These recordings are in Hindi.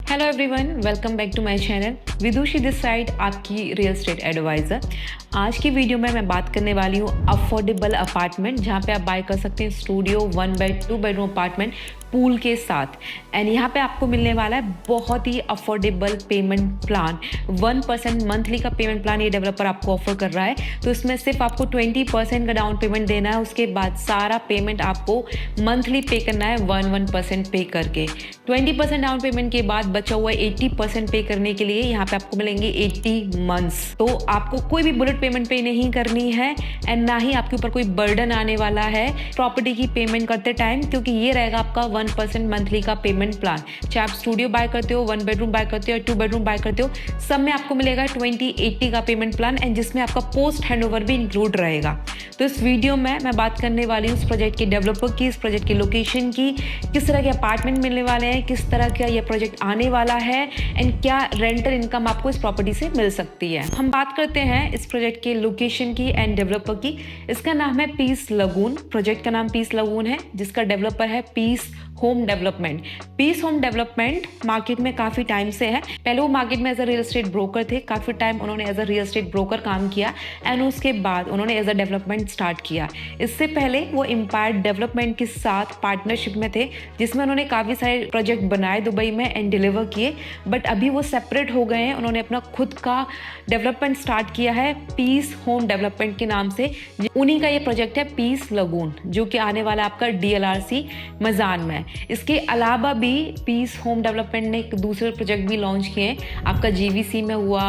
Hello everyone, welcome back to my channel. Vidushi this side, आपकी रियल एस्टेट एडवाइज़र। आज की वीडियो में मैं बात करने वाली हूँ अफोर्डेबल अपार्टमेंट, जहाँ पे आप बाय कर सकते हैं studio 1 bed 2 bedroom apartment pool के साथ। एंड यहाँ पे आपको मिलने वाला है बहुत ही अफोर्डेबल पेमेंट प्लान। 1% मंथली का पेमेंट प्लान ये डेवलपर आपको ऑफर कर रहा है। तो इसमें सिर्फ आपको 20% का डाउन पेमेंट देना है, उसके बाद सारा पेमेंट आपको मंथली पे करना है 1% पे करके। 20% डाउन पेमेंट के बाद बचा हुआ 80% पे करने के लिए यहाँ पे आपको मिलेंगे 80 मंथ्स। तो आपको कोई भी बुलेट पेमेंट पे नहीं करनी है एंड ना ही आपके ऊपर कोई बर्डन आने वाला है प्रॉपर्टी की पेमेंट करते टाइम, क्योंकि ये रहेगा आपका 1% मंथली का पेमेंट प्लान। चाहे आप स्टूडियो बाय करते हो, 1 बेडरूम बाय करते हो या 2 बेडरूम बाय करते हो, सब में आपको मिलेगा 2080 का पेमेंट प्लान एंड जिसमें आपका पोस्ट हैंडओवर भी इंक्लूड रहेगा। तो इस वीडियो में मैं बात करने वाली हूँ इस प्रोजेक्ट के डेवलपर की, इस प्रोजेक्ट की लोकेशन की, किस तरह के अपार्टमेंट मिलने वाले हैं, किस तरह का ये प्रोजेक्ट आने वाला है एंड क्या रेंटल इनकम आपको इस प्रॉपर्टी से मिल सकती है। हम बात करते हैं इस प्रोजेक्ट के लोकेशन की एंड डेवलपर की। इसका नाम है पीस लगून। प्रोजेक्ट का नाम पीस लगून है, जिसका डेवलपर है Peace Home Development. Peace Home Development market में काफ़ी टाइम से है। पहले वो मार्केट में as a real estate broker थे, काफ़ी टाइम उन्होंने as a real estate broker काम किया एंड उसके बाद उन्होंने एज अ डेवलपमेंट स्टार्ट किया। इससे पहले वो एम्पायर डेवलपमेंट के साथ पार्टनरशिप में थे, जिसमें उन्होंने काफ़ी सारे प्रोजेक्ट बनाए दुबई में एंड डिलीवर किए। बट अभी वो सेपरेट हो गए हैं, उन्होंने अपना खुद का डेवलपमेंट स्टार्ट किया है पीस होम डेवलपमेंट के नाम से। उन्हीं का ये प्रोजेक्ट है पीस लगून, जो कि आने वाला आपका DLRC मजान में। इसके अलावा भी पीस होम डेवलपमेंट ने एक दूसरे प्रोजेक्ट भी लॉन्च किए हैं, आपका GVC में हुआ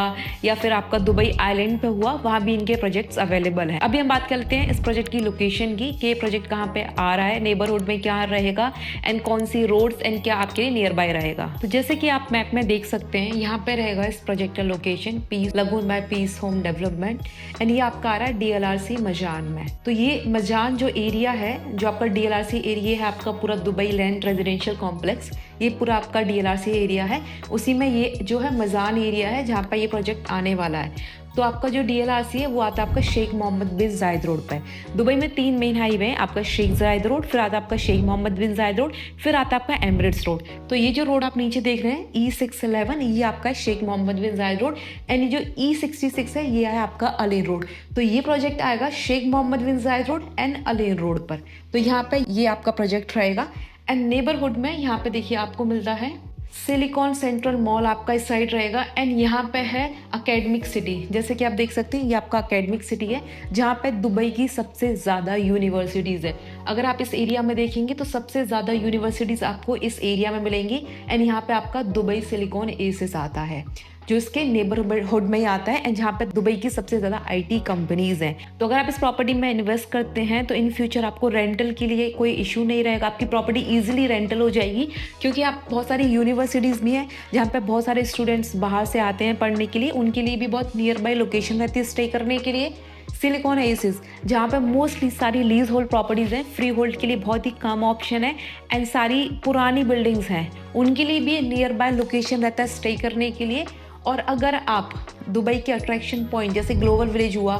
या फिर आपका दुबई आइलैंड पे हुआ, वहाँ भी इनके प्रोजेक्ट्स अवेलेबल हैं। अभी हम बात करते हैं इस प्रोजेक्ट की लोकेशन की, कि ये प्रोजेक्ट कहाँ पे आ रहा है, नेबरहुड में क्या रहेगा एंड कौन सी रोड्स एंड क्या आपके लिए नियर बाय रहेगा। तो जैसे कि आप मैप में देख सकते हैं, यहाँ पे रहेगा इस प्रोजेक्ट का location Peace Lagoon by Peace Home Development and ये आपका आ रहा है DLRC मजान में। तो ये मजान जो एरिया है, जो आपका DLRC एरिया है, आपका पूरा दुबई लैंड रेजिडेंशियल कॉम्प्लेक्स, ये पूरा आपका DLRC एरिया है। उसी में ये जो है मजान एरिया है, जहाँ पर ये प्रोजेक्ट आने वाला है। तो आपका जो DLRC है वो आता है आपका शेख मोहम्मद बिन जायद रोड पे। दुबई में 3 मेन हाईवे हैं, आपका शेख जायद रोड, फिर आता है आपका शेख मोहम्मद बिन जायद रोड, फिर आता है आपका एमिरेट्स रोड। तो ये जो रोड आप नीचे देख रहे हैं E611, ये आपका शेख मोहम्मद बिन जायद रोड एंड ये जो E66 है ये है आपका अलेन रोड। तो ये प्रोजेक्ट आएगा शेख मोहम्मद बिन जायद रोड एंड अलेन रोड पर। तो यहाँ पे ये आपका प्रोजेक्ट रहेगा एंड नेबरहुड में यहाँ पे देखिए आपको मिलता है सिलिकॉन सेंट्रल मॉल, आपका इस साइड रहेगा एंड यहाँ पे है अकेडमिक सिटी। जैसे कि आप देख सकते हैं ये आपका अकेडमिक सिटी है, जहाँ पे दुबई की सबसे ज़्यादा यूनिवर्सिटीज़ है। अगर आप इस एरिया में देखेंगे तो सबसे ज़्यादा यूनिवर्सिटीज़ आपको इस एरिया में मिलेंगी एंड यहाँ पे आपका दुबई सिलिकॉन एसिस आता है, जो इसके नेबरहुड में ही आता है एंड जहाँ पे दुबई की सबसे ज़्यादा IT कंपनीज हैं। तो अगर आप इस प्रॉपर्टी में इन्वेस्ट करते हैं तो इन फ्यूचर आपको रेंटल के लिए कोई इशू नहीं रहेगा, आपकी प्रॉपर्टी इजीली रेंटल हो जाएगी, क्योंकि आप बहुत सारी यूनिवर्सिटीज़ भी हैं जहाँ पे बहुत सारे स्टूडेंट्स बाहर से आते हैं पढ़ने के लिए, उनके लिए भी बहुत नियर बाई लोकेशन रहती है स्टे करने के लिए। सिलिकॉन एसिस, जहाँ पे मोस्टली सारी लीज होल्ड प्रॉपर्टीज़ हैं, फ्री होल्ड के लिए बहुत ही कम ऑप्शन है एंड सारी पुरानी बिल्डिंग्स हैं, उनके लिए भी नियर बाय लोकेशन रहता है स्टे करने के लिए। और अगर आप दुबई के अट्रैक्शन पॉइंट जैसे ग्लोबल विलेज हुआ,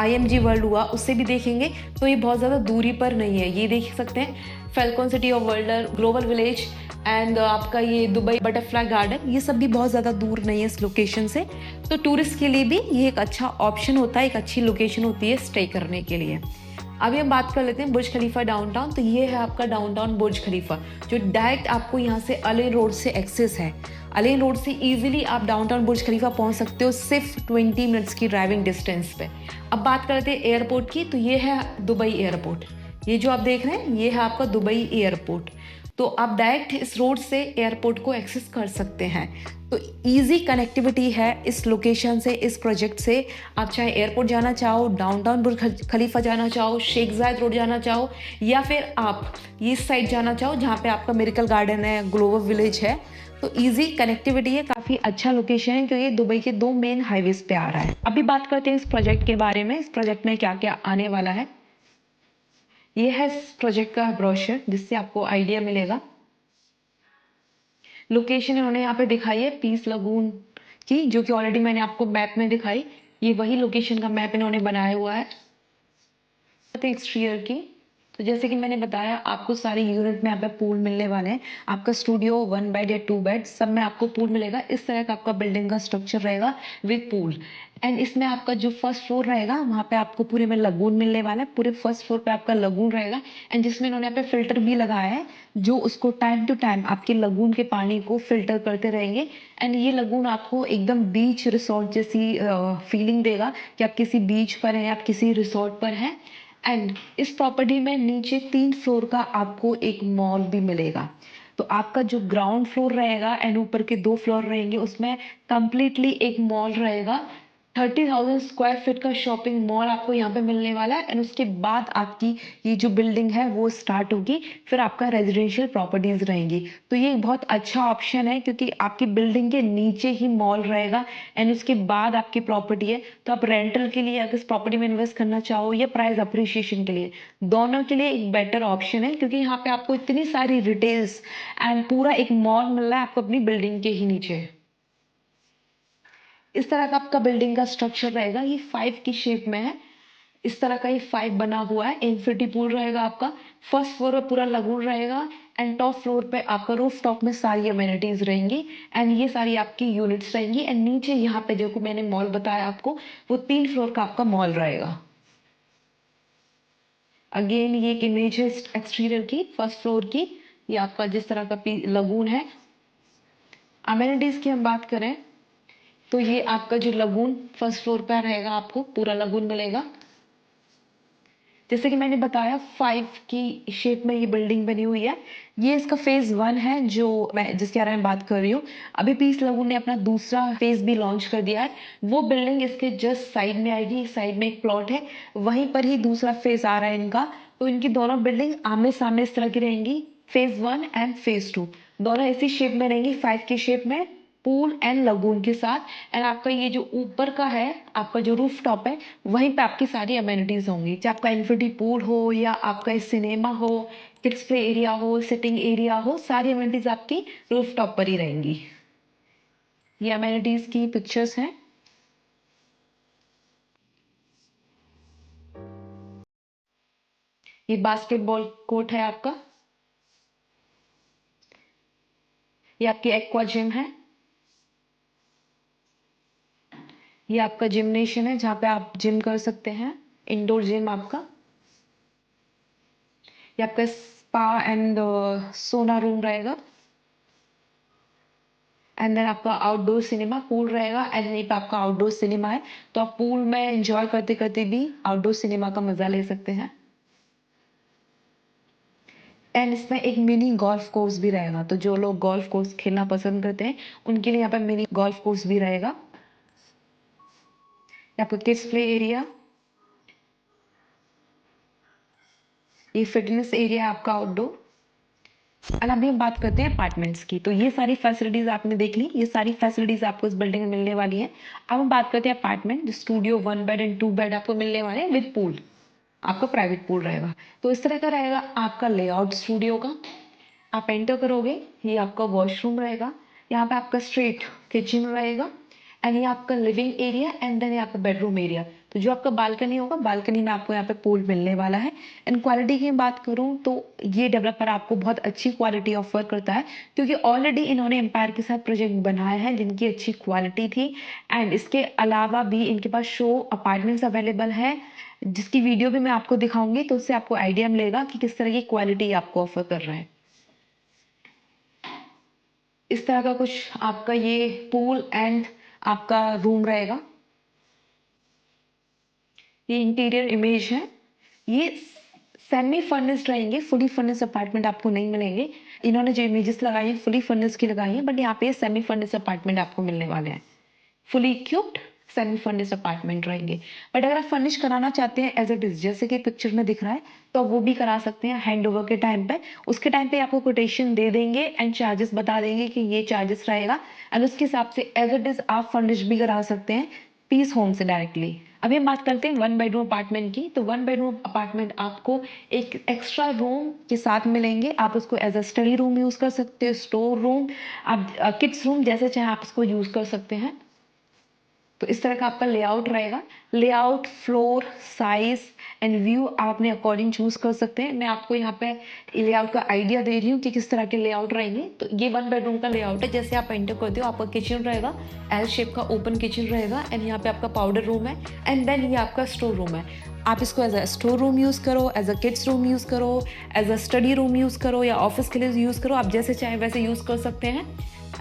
IMG वर्ल्ड हुआ, उससे भी देखेंगे तो ये बहुत ज़्यादा दूरी पर नहीं है। ये देख सकते हैं falcon city of wonders, global village and आपका ये दुबई बटरफ्लाई गार्डन, ये सब भी बहुत ज़्यादा दूर नहीं है इस लोकेशन से। तो टूरिस्ट के लिए भी ये एक अच्छा ऑप्शन होता है, एक अच्छी लोकेशन होती है स्टे करने के लिए। अभी हम बात कर लेते हैं बुर्ज खलीफा डाउनटाउन। तो ये है आपका डाउनटाउन बुर्ज खलीफा, जो डायरेक्ट आपको यहाँ से अलेन रोड से एक्सेस है। अलेन रोड से इजीली आप डाउनटाउन बुर्ज खलीफा पहुँच सकते हो सिर्फ 20 मिनट्स की ड्राइविंग डिस्टेंस पे। अब बात करते हैं एयरपोर्ट की। तो ये है दुबई एयरपोर्ट, ये जो आप देख रहे हैं ये है आपका दुबई एयरपोर्ट। तो आप डायरेक्ट इस रोड से एयरपोर्ट को एक्सेस कर सकते हैं। तो इजी कनेक्टिविटी है इस लोकेशन से, इस प्रोजेक्ट से। आप चाहे एयरपोर्ट जाना चाहो, डाउनटाउन बुर्ज खलीफा जाना चाहो, शेख जायद रोड जाना चाहो, या फिर आप इस साइड जाना चाहो जहाँ पे आपका मिरेकल गार्डन है, ग्लोबल विलेज है, तो इजी कनेक्टिविटी है, काफ़ी अच्छा लोकेशन है, क्योंकि ये दुबई के 2 मेन हाईवेज पे आ रहा है। अभी बात करते हैं इस प्रोजेक्ट के बारे में, इस प्रोजेक्ट में क्या क्या आने वाला है। ये है इस प्रोजेक्ट का ब्रोशर, जिससे आपको आइडिया मिलेगा। लोकेशन इन्होंने यहाँ पे दिखाई है पीस लगून की, जो कि ऑलरेडी मैंने आपको मैप में दिखाई। ये वही लोकेशन का मैप इन्होंने बनाया हुआ है। एक्सटीरियर की तो जैसे कि मैंने बताया आपको सारे यूनिट में यहाँ पे पूल मिलने वाले हैं। आपका स्टूडियो 1 बेड या 2 बेड सब में आपको पूल मिलेगा। इस तरह का आपका बिल्डिंग का स्ट्रक्चर रहेगा विद पूल। एंड इसमें आपका जो फर्स्ट फ्लोर रहेगा वहाँ पे आपको पूरे में लगून मिलने वाला है। पूरे फर्स्ट फ्लोर पे आपका लगून रहेगा एंड जिसमें इन्होंने यहाँ पे फिल्टर भी लगाया है जो उसको टाइम टू टाइम आपके लगून के पानी को फिल्टर करते रहेंगे। एंड ये लगून आपको एकदम बीच रिसोर्ट जैसी फीलिंग देगा कि आप किसी बीच पर हैं, आप किसी रिसोर्ट पर हैं। एंड इस प्रॉपर्टी में नीचे 3 फ्लोर का आपको एक मॉल भी मिलेगा। तो आपका जो ग्राउंड फ्लोर रहेगा एंड ऊपर के 2 फ्लोर रहेंगे उसमें कंप्लीटली एक मॉल रहेगा। 30,000 स्क्वायर फीट का शॉपिंग मॉल आपको यहाँ पे मिलने वाला है एंड उसके बाद आपकी ये जो बिल्डिंग है वो स्टार्ट होगी। फिर आपका रेजिडेंशियल प्रॉपर्टीज रहेंगी। तो ये एक बहुत अच्छा ऑप्शन है क्योंकि आपकी बिल्डिंग के नीचे ही मॉल रहेगा एंड उसके बाद आपकी प्रॉपर्टी है। तो आप रेंटल के लिए अगर इस प्रॉपर्टी में इन्वेस्ट करना चाहो या प्राइस अप्रिशिएशन के लिए, दोनों के लिए एक बेटर ऑप्शन है क्योंकि यहाँ पे आपको इतनी सारी रिटेल्स एंड पूरा एक मॉल मिल रहा है आपको अपनी बिल्डिंग के ही नीचे। इस तरह का आपका बिल्डिंग का स्ट्रक्चर रहेगा। ये 5 की शेप में है। इस तरह का ये 5 बना हुआ है। इन्फिनिटी पूल रहेगा आपका। फर्स्ट फ्लोर पे पूरा लगून रहेगा एंड टॉप फ्लोर पे आपका रूफ टॉप में सारी अमेनिटीज रहेंगी एंड ये सारी आपकी यूनिट्स रहेंगी एंड नीचे यहाँ पे जो को मैंने मॉल बताया आपको वो 3 फ्लोर का आपका मॉल रहेगा। अगेन ये एक इमेज है एक्सटीरियर की फर्स्ट फ्लोर की। ये आपका जिस तरह का लगून है। अमेनिटीज की हम बात करें तो ये आपका जो लगून फर्स्ट फ्लोर पर रहेगा आपको पूरा लगून मिलेगा। जैसे कि मैंने बताया 5 की शेप में ये बिल्डिंग बनी हुई है। ये इसका फेज 1 है जो मैं जिसके बारे में बात कर रही हूँ। अभी पीस लगून ने अपना दूसरा फेज भी लॉन्च कर दिया है। वो बिल्डिंग इसके जस्ट साइड में आएगी। साइड में एक प्लॉट है वहीं पर ही दूसरा फेज आ रहा है इनका। तो इनकी दोनों बिल्डिंग आमने सामने इस तरह की रहेंगी। फेज 1 एंड फेज 2 दोनों इसी शेप में रहेंगी 5 की शेप में पूल एंड लगून के साथ। एंड आपका ये जो ऊपर का है आपका जो रूफ टॉप है वहीं पे आपकी सारी अमेनिटीज होंगी। चाहे आपका इन्फिनिटी पूल हो या आपका सिनेमा हो, किड्स प्ले एरिया हो, सिटिंग एरिया हो, सारी अमेनिटीज आपकी रूफ टॉप पर ही रहेंगी। ये अमेनिटीज की पिक्चर्स हैं। ये बास्केटबॉल कोर्ट है आपका। ये आपकी एक्वा जिम है। ये आपका जिमनेशियम है जहाँ पे आप जिम कर सकते हैं। इंडोर जिम आपका। ये आपका स्पा एंड सोना रूम रहेगा। एंड देन आपका आउटडोर सिनेमा पूल रहेगा एंड यहीं पे आपका आउटडोर सिनेमा है। तो आप पूल में एंजॉय करते करते भी आउटडोर सिनेमा का मजा ले सकते हैं। एंड इसमें एक मिनी गोल्फ कोर्स भी रहेगा। तो जो लोग गोल्फ कोर्स खेलना पसंद करते हैं उनके लिए यहाँ पे मिनी गोल्फ कोर्स भी रहेगा। आपका किड्स प्ले एरिया। ये फिटनेस एरिया आपका आउटडोर। एंड अभी हम बात करते हैं अपार्टमेंट्स की। तो ये सारी फैसिलिटीज आपने देख ली। ये सारी फैसिलिटीज आपको इस बिल्डिंग में मिलने वाली है। अब हम बात करते हैं apartment. Studio 1 bed and 2 bed आपको मिलने वाले हैं विद पूल। आपका प्राइवेट पूल रहेगा। तो इस तरह का रहेगा आपका लेआउट स्टूडियो का। आप एंटर करोगे ये आपका वॉशरूम रहेगा। यहाँ पे आपका स्ट्रेट किचन रहेगा एंड ये आपका लिविंग एरिया एंड देन ये आपका बेडरूम एरिया। तो जो आपका बालकनी होगा बालकनी में आपको यहाँ पे पूल मिलने वाला है। एंड क्वालिटी की बात करूँ तो ये डेवलपर आपको बहुत अच्छी क्वालिटी ऑफर करता है क्योंकि ऑलरेडी इन्होंने एम्पायर के साथ प्रोजेक्ट बनाए हैं जिनकी अच्छी क्वालिटी थी। एंड इसके अलावा भी इनके पास शो अपार्टमेंट्स अवेलेबल है जिसकी वीडियो भी मैं आपको दिखाऊंगी तो उससे आपको आइडिया मिलेगा कि किस तरह की क्वालिटी आपको ऑफर कर रहा है। इस तरह का कुछ आपका ये पूल एंड आपका रूम रहेगा। ये इंटीरियर इमेज है। ये सेमी फर्निश्ड रहेंगे। फुली फर्निश्ड अपार्टमेंट आपको नहीं मिलेंगे। इन्होंने जो इमेजेस लगाई हैं फुली फर्निश्ड की लगाई हैं बट यहाँ पे सेमी फर्निश्ड अपार्टमेंट आपको मिलने वाले हैं। Fully equipped semi furnished apartment रहेंगे। बट अगर आप फर्निश कराना चाहते हैं एज इट इज जैसे कि पिक्चर में दिख रहा है तो आप वो भी करा सकते हैं हैंड ओवर के टाइम पे। उसके टाइम पे आपको कोटेशन दे देंगे एंड चार्जेस बता देंगे कि ये चार्जेस रहेगा एंड उसके हिसाब से एज इट इज आप फर्निश भी करा सकते हैं पीस होम से डायरेक्टली। अभी हम बात करते हैं 1 बेडरूम अपार्टमेंट की। तो 1 बेडरूम अपार्टमेंट आपको एक एक्स्ट्रा रूम के साथ मिलेंगे। आप उसको as a study room use कर सकते हो, स्टोर रूम, आप किड्स रूम जैसे चाहे आप इसको यूज कर सकते हैं। तो इस तरह का आपका लेआउट रहेगा। Layout, floor, size and view आप अपने अकॉर्डिंग चूज कर सकते हैं। मैं आपको यहाँ पे लेआउट का आइडिया दे रही हूँ कि किस तरह के लेआउट रहेंगे। तो ये 1 बेडरूम का लेआउट है। जैसे आप एंटर करते हो आपका किचन रहेगा, एल शेप का ओपन किचन रहेगा एंड यहाँ पे आपका पाउडर रूम है एंड देन ये आपका स्टोर रूम है। आप इसको as a store room use करो, as a kids room use करो, as a study room use करो या ऑफिस के लिए यूज़ करो, आप जैसे चाहें वैसे यूज़ कर सकते हैं।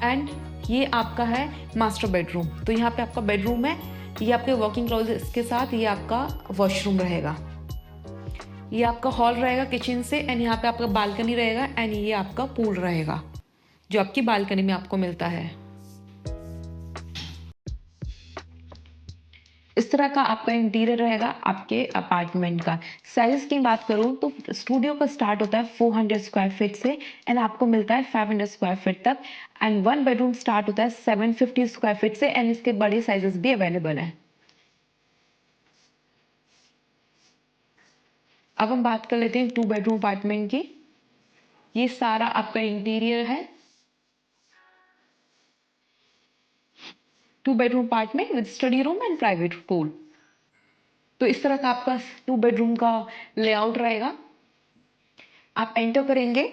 एंड ये आपका है मास्टर बेडरूम। तो यहाँ पे आपका बेडरूम है, ये आपके वॉकिंग क्लोजेट के साथ ये आपका वॉशरूम रहेगा, ये आपका हॉल रहेगा किचन से एंड यहाँ पे आपका बालकनी रहेगा एंड ये आपका पूल रहेगा जो आपकी बालकनी में आपको मिलता है। इस तरह का आपका इंटीरियर रहेगा आपके अपार्टमेंट का। साइज की बात करूँ तो स्टूडियो का स्टार्ट होता है 400 स्क्वायर फीट से एंड आपको मिलता है 500 स्क्वायर फीट तक एंड 1 बेडरूम स्टार्ट होता है 750 स्क्वायर फीट से एंड इसके बड़े साइजेस भी अवेलेबल हैं। अब हम बात कर लेते हैं 2 बेडरूम अपार्टमेंट की। ये सारा आपका इंटीरियर है। 2 bedroom apartment with study room and private pool. तो इस तरह का आपका 2 बेडरूम का लेआउट रहेगा। आप एंटर करेंगे,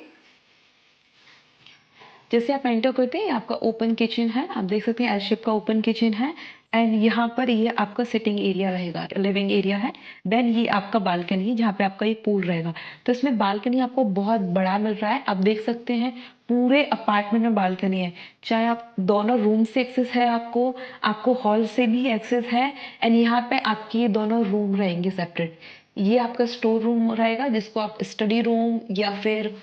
जैसे आप एंटर करते हैं आपका ओपन किचन है, आप देख सकते हैं एल शेप का ओपन किचन है एंड यहाँ पर ये आपका सिटिंग एरिया रहेगा, लिविंग एरिया है। देन ये आपका बालकनी है जहाँ पे आपका ये पूल रहेगा। तो इसमें बालकनी आपको बहुत बड़ा मिल रहा है। आप देख सकते हैं पूरे अपार्टमेंट में बालकनी है, चाहे आप दोनों रूम से एक्सेस है, आपको हॉल से भी एक्सेस है एंड यहाँ पे आपके ये दोनों रूम रहेंगे सेपरेट। ये आपका स्टोर रूम रहेगा जिसको आप स्टडी रूम या फिर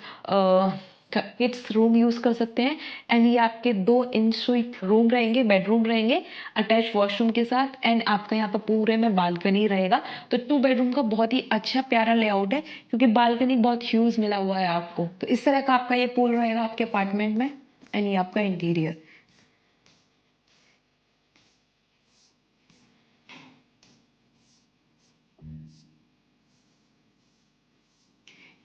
किड्स रूम यूज़ कर सकते हैं एंड ये आपके 2 इन स्वीट रूम रहेंगे, बेडरूम रहेंगे अटैच वॉशरूम के साथ एंड आपका यहाँ पर पूरे में बालकनी रहेगा। तो 2 बेडरूम का बहुत ही अच्छा प्यारा लेआउट है क्योंकि बालकनी बहुत ह्यूज मिला हुआ है आपको। तो इस तरह का आपका ये पूल रहेगा आपके अपार्टमेंट में एंड ये आपका इंटीरियर।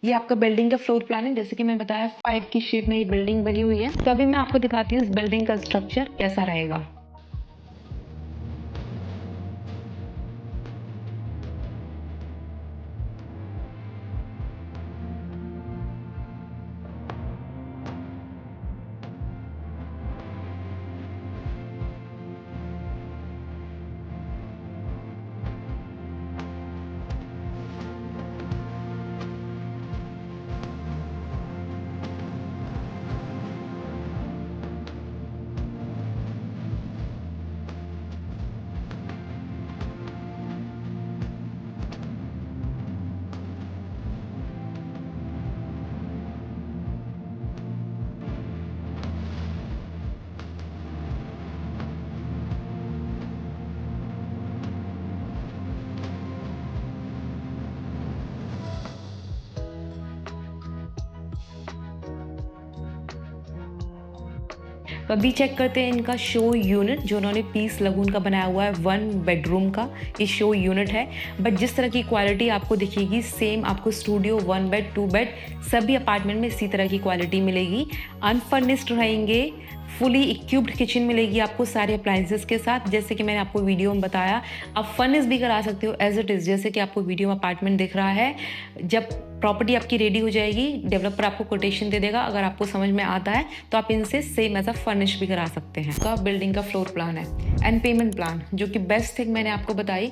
ये आपका बिल्डिंग का फ्लोर प्लान है। जैसे कि मैं बताया 5 की शेप में ये बिल्डिंग बनी हुई है। तो अभी मैं आपको दिखाती हूँ इस बिल्डिंग का स्ट्रक्चर कैसा रहेगा। तो अभी चेक करते हैं इनका शो यूनिट जो उन्होंने पीस लगून का बनाया हुआ है। 1 बेडरूम का ये शो यूनिट है, बट जिस तरह की क्वालिटी आपको दिखेगी सेम आपको स्टूडियो 1 बेड 2 बेड सभी अपार्टमेंट में इसी तरह की क्वालिटी मिलेगी। अनफर्निश्ड रहेंगे, फुली इक्विप्ड किचन मिलेगी आपको सारे अप्लायंसेस के साथ। जैसे कि मैंने आपको वीडियो में बताया, आप फर्निश भी करा सकते हो एज इट इज़। जैसे कि आपको वीडियो में अपार्टमेंट दिख रहा है, जब प्रॉपर्टी आपकी रेडी हो जाएगी डेवलपर आपको कोटेशन दे देगा। अगर आपको समझ में आता है तो आप इनसे सेम एज अ फर्निश भी करा सकते हैं। तो आप बिल्डिंग का फ्लोर प्लान है एंड पेमेंट प्लान, जो कि बेस्ट थिंग मैंने आपको बताई।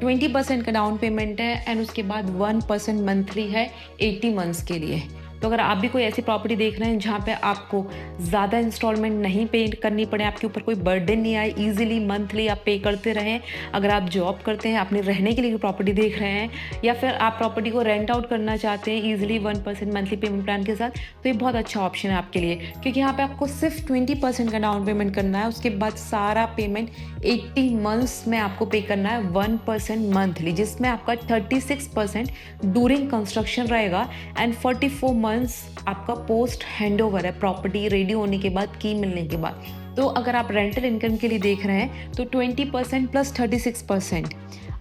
20% का डाउन पेमेंट है एंड उसके बाद 1% मंथली है 80 मंथ्स के लिए। तो अगर आप भी कोई ऐसी प्रॉपर्टी देख रहे हैं जहाँ पे आपको ज़्यादा इंस्टॉलमेंट नहीं पे करनी पड़े, आपके ऊपर कोई बर्डन नहीं आए, इजीली मंथली आप पे करते रहें। अगर आप जॉब करते हैं, अपने रहने के लिए प्रॉपर्टी देख रहे हैं या फिर आप प्रॉपर्टी को रेंट आउट करना चाहते हैं इजीली 1% मंथली पेमेंट प्लान के साथ, तो ये बहुत अच्छा ऑप्शन है आपके लिए। क्योंकि यहाँ पर आपको सिर्फ 20% का डाउन पेमेंट करना है, उसके बाद सारा पेमेंट 80 मंथ्स में आपको पे करना है 1% मंथली, जिसमें आपका 36% ड्यूरिंग कंस्ट्रक्शन रहेगा एंड 44 मंथ्स आपका पोस्ट हैंडओवर है, प्रॉपर्टी रेडी होने के बाद, की मिलने के बाद। तो अगर आप रेंटल इनकम के लिए देख रहे हैं तो 20% प्लस 36%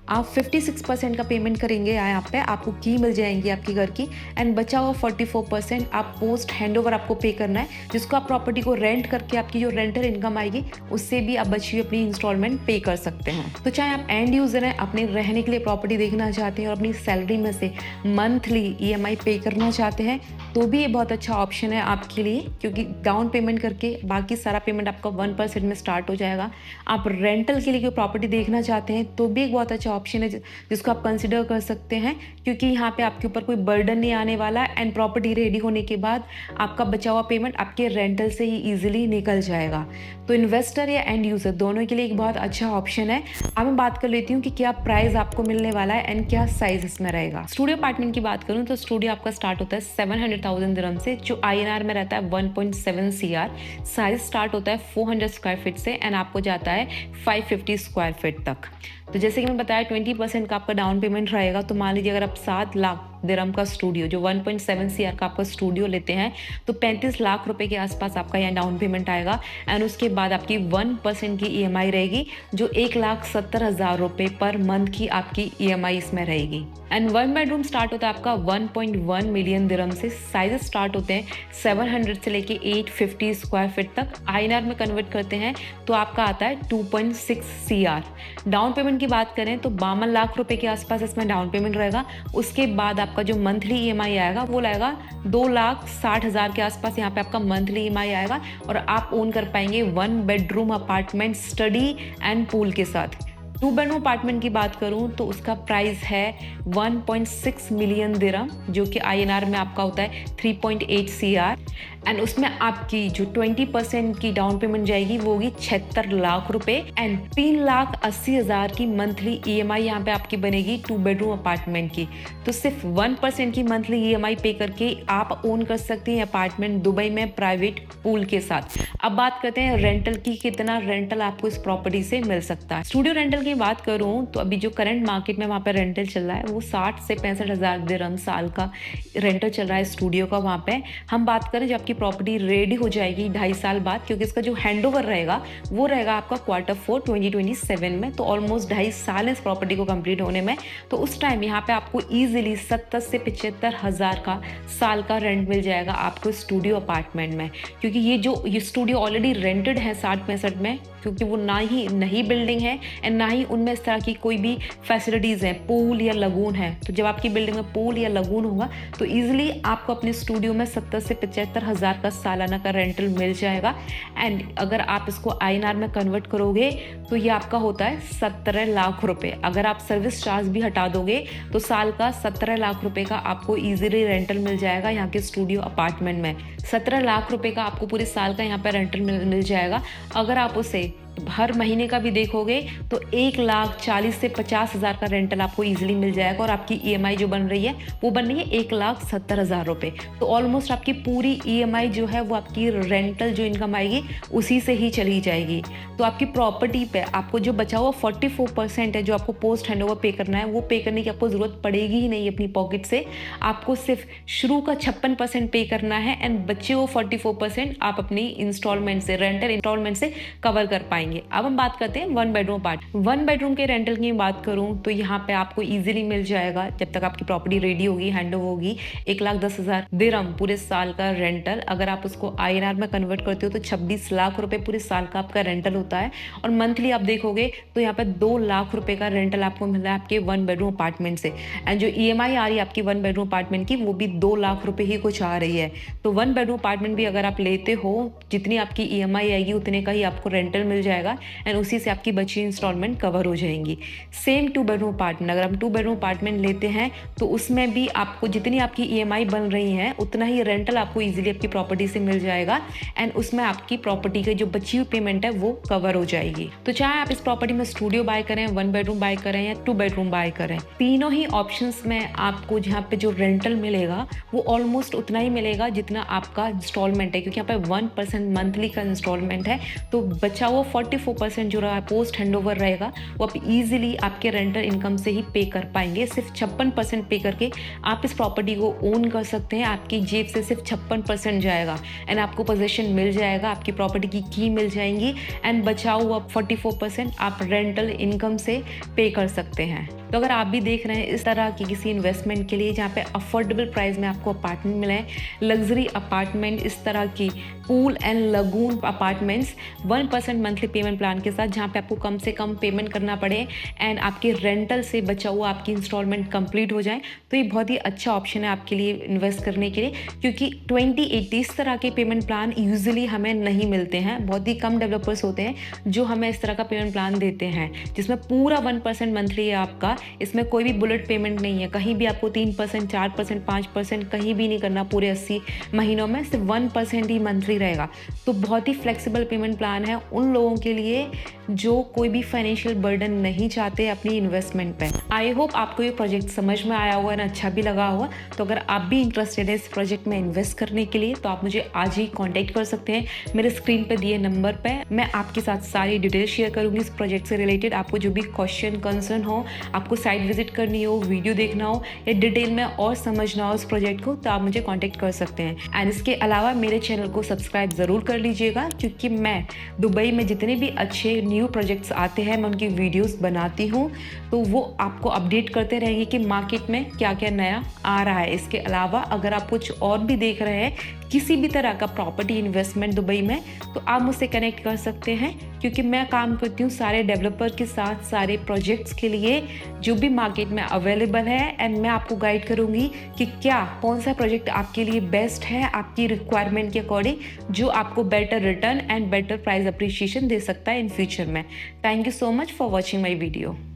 आप 56% का पेमेंट करेंगे यहाँ पे, आपको की मिल जाएंगी आपकी घर की, एंड बचा हुआ 44% आप पोस्ट हैंडओवर आपको पे करना है, जिसको आप प्रॉपर्टी को रेंट करके आपकी जो रेंटल इनकम आएगी उससे भी आप बची हुई अपनी इंस्टॉलमेंट पे कर सकते हैं। तो चाहे आप एंड यूजर हैं, अपने रहने के लिए प्रॉपर्टी देखना चाहते हैं और अपनी सैलरी में से मंथली ईएमआई पे करना चाहते हैं, तो भी ये बहुत अच्छा ऑप्शन है आपके लिए, क्योंकि डाउन पेमेंट करके बाकी सारा पेमेंट आपका 1% में स्टार्ट हो जाएगा। आप रेंटल के लिए कोई प्रॉपर्टी देखना चाहते हैं तो भी एक बहुत अच्छा ऑप्शन है जिसको आप कंसिडर कर सकते हैं, क्योंकि यहाँ पे आपके ऊपर कोई बर्डन नहीं आने वाला, एंड प्रॉपर्टी रेडी होने के बाद आपका बचा हुआ पेमेंट आपके रेंटल से ही ईजिली निकल जाएगा। तो इन्वेस्टर या एंड यूजर दोनों के लिए एक बहुत अच्छा ऑप्शन है। अब मैं बात कर लेती हूँ कि क्या प्राइस आपको मिलने वाला है एंड क्या साइज इसमें रहेगा। स्टूडियो अपार्टमेंट की बात करूँ तो स्टूडियो आपका स्टार्ट होता है 700,000 दिरहम से, जो INR में रहता है 1.7 CR। साइज स्टार्ट होता है 400 स्क्वायर फीट से एंड आपको जाता है 550 स्क्वायर फीट तक। तो जैसे कि मैं बताया 20% का आपका डाउन पेमेंट रहेगा। तो मान लीजिए अगर आप 7 लाख दिरहम का स्टूडियो, जो 1.7 CR का आपका स्टूडियो लेते हैं, तो 35 लाख रुपए के आसपास आपका यहाँ डाउन पेमेंट आएगा, एंड उसके बाद आपकी 1% की EMI रहेगी, जो 1,70,000 रुपये पर मंथ की आपकी EMI इसमें रहेगी। एंड 1 बेडरूम स्टार्ट होता है आपका 1.1 मिलियन दिरहम से। साइजेस स्टार्ट होते हैं 700 से लेके 850 स्क्वायर फीट तक। INR में कन्वर्ट करते हैं तो आपका आता है 2.6 CR। डाउन पेमेंट की बात करें तो 52 लाख रुपए के आसपास इसमें डाउन पेमेंट रहेगा। उसके बाद आपका जो मंथली EMI आएगा वो लाएगा 2,60,000 के आसपास। यहाँ पे आपका मंथली EMI आएगा और आप ओन कर पाएंगे 1 bedroom apartment study and pool के साथ। 2 बेडरूम अपार्टमेंट की बात करूं तो उसका प्राइस है 1.6 मिलियन दिरहम, जो कि INR में आपका होता है 3.8 CR। एंड उसमें आपकी जो 20% की डाउन पेमेंट जाएगी वो होगी 76 लाख रुपए, एंड 3,80,000 की मंथली EMI यहाँ पे आपकी बनेगी 2 बेडरूम अपार्टमेंट की। तो सिर्फ 1% की मंथली EMI पे करके आप ओन कर सकती हैं अपार्टमेंट दुबई में प्राइवेट पूल के साथ। अब बात करते हैं रेंटल की, कितना रेंटल आपको इस प्रॉपर्टी से मिल सकता है। स्टूडियो रेंटल की बात करूं तो अभी जो करंट मार्केट में वहाँ पे रेंटल चल रहा है वो 60 से 65,000 दिरहम साल का रेंटल चल रहा है स्टूडियो का। वहाँ पे हम बात करें जब आपकी प्रॉपर्टी रेडी हो जाएगी 2.5 साल बाद, क्योंकि इसका जो हैंडओवर रहेगा वो रहेगा आपका Q4 2027 में, तो ऑलमोस्ट 2.5 साल है इस प्रॉपर्टी को कंप्लीट होने में। तो उस टाइम यहाँ पे आपको ईजिली 70 से 75,000 का साल का रेंट मिल जाएगा आपको स्टूडियो अपार्टमेंट में, क्योंकि ये स्टूडियो ऑलरेडी रेंटेड है 60-65 में, क्योंकि वो ना ही नई बिल्डिंग है एंड ना ही उनमें इस तरह की कोई भी फैसिलिटीज़ हैं, पूल या लगून है। तो जब आपकी बिल्डिंग में पूल या लगून होगा तो ईजिली आपको अपने स्टूडियो में 70 से 75,000 का सालाना का रेंटल मिल जाएगा। एंड अगर आप इसको INR में कन्वर्ट करोगे तो ये आपका होता है 17 लाख रुपए। अगर आप सर्विस चार्ज भी हटा दोगे तो साल का 17 लाख रुपए का आपको ईजिली रेंटल मिल जाएगा यहाँ के स्टूडियो अपार्टमेंट में। 17 लाख रुपए का आपको पूरे साल का यहाँ पर रेंटल मिल जाएगा। अगर आप उसे हर महीने का भी देखोगे तो 1,40,000 से 50,000 का रेंटल आपको इजीली मिल जाएगा, और आपकी EMI जो बन रही है वो बन रही है 1,70,000 रुपये। तो ऑलमोस्ट आपकी पूरी EMI जो है वो आपकी रेंटल जो इनकम आएगी उसी से ही चली जाएगी। तो आपकी प्रॉपर्टी पे आपको जो बचा हुआ 44% है जो आपको पोस्ट हैंडओवर पे करना है, वो पे करने की आपको ज़रूरत पड़ेगी ही नहीं अपनी पॉकेट से। आपको सिर्फ शुरू का 56% पे करना है एंड बचे हुए 44% आप अपनी इंस्टॉलमेंट से, रेंटल इंस्टॉलमेंट से कवर कर पाएंगे। अब हम बात करते हैं 1 बेडरूम अपार्टमेंट। 1 बेडरूम के रेंटल की बात करूं तो यहाँ पे आपको इजीली मिल जाएगा, जब तक आपकी प्रॉपर्टी रेडी होगी, हैंडओवर होगी, 1,10,000 दिरहम पूरे साल का रेंटल। अगर आप उसको INR में कन्वर्ट करते हो तो 26 लाख रुपए पूरे साल का आपका रेंटल होता है। और मंथली आप देखोगे तो यहाँ पे 2 लाख रुपए का रेंटल आपको मिल रहा है आपके 1 बेडरूम अपार्टमेंट से। एंड जो EMI आ रही है आपकी 1 बेडरूम अपार्टमेंट की वो भी 2 लाख रुपए ही कुछ आ रही है। तो 1 बेडरूम अपार्टमेंट भी अगर आप लेते हो, जितनी आपकी EMI आएगी उतने का ही आपको रेंटल मिल जाएगा एंड उसी से आपकी बची इंस्टॉलमेंट कवर हो जाएंगी। सेम 2 बेडरूम अपार्टमेंट, अगर हम 2 बेडरूम अपार्टमेंट लेते हैं तो उसमें भी आपको जितनी आपकी EMI बन रही है उतना ही रेंटल आपको इजीली आपकी प्रॉपर्टी से मिल जाएगा, एंड उसमें आपकी प्रॉपर्टी की जो बची हुई पेमेंट है वो कवर हो जाएगी। तो चाहे आप इस प्रॉपर्टी में स्टूडियो बाय करें, 1 बेडरूम बाय करें या 2 बेडरूम बाय करें, तीनों ही ऑप्शंस में आपको जहाँ पे जो रेंटल मिलेगा वो ऑलमोस्ट उतना ही मिलेगा जितना आपका इंस्टॉलमेंट है, क्योंकि यहाँ पे 1% मंथली का इंस्टॉलमेंट है। तो बचा हुआ 44% जो रहा पोस्ट हैंडओवर रहेगा वो आप इजीली आपके रेंटल इनकम से ही पे कर पाएंगे। सिर्फ 56% पे करके आप इस प्रॉपर्टी को ओन कर सकते हैं। आपकी जेब से सिर्फ 56% जाएगा एंड आपको पोजीशन मिल जाएगा, आपकी प्रॉपर्टी की की मिल जाएंगी एंड बचा हुआ 44% आप रेंटल इनकम से पे कर सकते हैं। तो अगर आप भी देख रहे हैं इस तरह की किसी इन्वेस्टमेंट के लिए जहाँ पे अफोर्डेबल प्राइस में आपको अपार्टमेंट मिले, लग्जरी अपार्टमेंट, इस तरह की pool and lagoon apartments 1% monthly payment plan के साथ, जहाँ पे आपको कम से कम पेमेंट करना पड़े एंड आपके रेंटल से बचा हुआ आपकी इंस्टॉलमेंट कंप्लीट हो जाए, तो ये बहुत ही अच्छा ऑप्शन है आपके लिए इन्वेस्ट करने के लिए। क्योंकि 20-80 इस तरह के पेमेंट प्लान यूजुअली हमें नहीं मिलते हैं। बहुत ही कम डेवलपर्स होते हैं जो हमें इस तरह का पेमेंट प्लान देते हैं जिसमें पूरा 1% मंथली है आपका। इसमें कोई भी बुलेट पेमेंट नहीं है, कहीं भी आपको 3%, 4%, 5% कहीं भी नहीं करना पूरे 80 महीनों में, सिर्फ 1% ही मंथली रहेगा। तो बहुत ही फ्लेक्सिबल पेमेंट प्लान है उन लोगों के लिए जो कोई भी फाइनेंशियल बर्डन नहीं चाहते अपनी इन्वेस्टमेंट पे। आई होप आपको ये प्रोजेक्ट समझ में आया हुआ है ना, अच्छा भी लगा हुआ। तो अगर आप भी इंटरेस्टेड है इस प्रोजेक्ट में इन्वेस्ट करने के लिए तो आप मुझे आज ही कॉन्टैक्ट कर सकते हैं मेरे स्क्रीन पर दिए नंबर पर। मैं आपके साथ सारी डिटेल शेयर करूँगी इस प्रोजेक्ट से रिलेटेड। आपको जो भी क्वेश्चन कंसर्न हो, आपको साइट विजिट करनी हो, वीडियो देखना हो या डिटेल में और समझना हो उस प्रोजेक्ट को, तो आप मुझे कांटेक्ट कर सकते हैं। एंड इसके अलावा मेरे चैनल को सब्सक्राइब ज़रूर कर लीजिएगा क्योंकि मैं दुबई में जितने भी अच्छे न्यू प्रोजेक्ट्स आते हैं मैं उनकी वीडियोस बनाती हूँ, तो वो आपको अपडेट करते रहेंगे कि मार्केट में क्या क्या नया आ रहा है। इसके अलावा अगर आप कुछ और भी देख रहे हैं किसी भी तरह का प्रॉपर्टी इन्वेस्टमेंट दुबई में, तो आप मुझसे कनेक्ट कर सकते हैं क्योंकि मैं काम करती हूँ सारे डेवलपर के साथ सारे प्रोजेक्ट्स के लिए जो भी मार्केट में अवेलेबल है। एंड मैं आपको गाइड करूँगी कि क्या कौन सा प्रोजेक्ट आपके लिए बेस्ट है आपकी रिक्वायरमेंट के अकॉर्डिंग, जो आपको better return and better price appreciation दे सकता है इन फ्यूचर में। Thank you so much for watching my video.